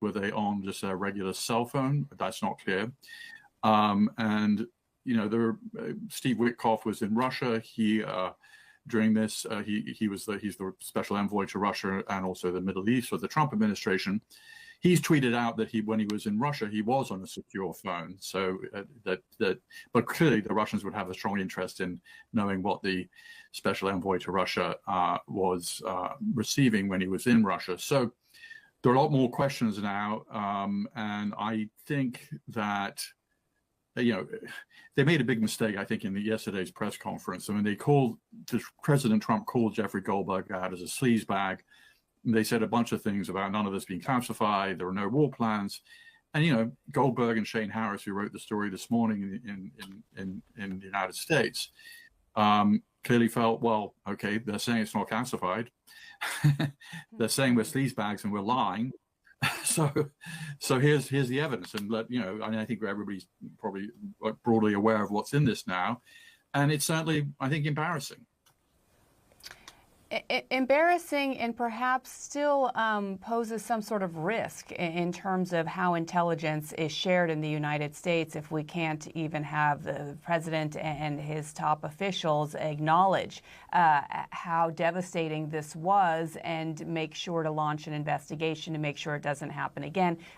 Were they on just a regular cell phone? That's not clear. And Steve Witkoff was in Russia. He during this he's the special envoy to Russia and also the Middle East for the Trump administration. He's tweeted out that when he was in Russia, he was on a secure phone. So but clearly the Russians would have a strong interest in knowing what the special envoy to Russia was receiving when he was in Russia. So there are a lot more questions now, and I think that they made a big mistake, I think, in yesterday's press conference. I mean, President Trump called Jeffrey Goldberg out as a sleazebag. They said a bunch of things about none of this being classified. There are no war plans. And, Goldberg and Shane Harris, who wrote the story this morning in the United States, clearly felt, well, okay, they're saying it's not classified. They're saying we're sleazebags and we're lying. So here's the evidence. And, I think everybody's probably broadly aware of what's in this now. And it's certainly, I think, embarrassing. Embarrassing, and perhaps still poses some sort of risk in terms of how intelligence is shared in the United States if we can't even have the president and his top officials acknowledge how devastating this was and make sure to launch an investigation to make sure it doesn't happen again.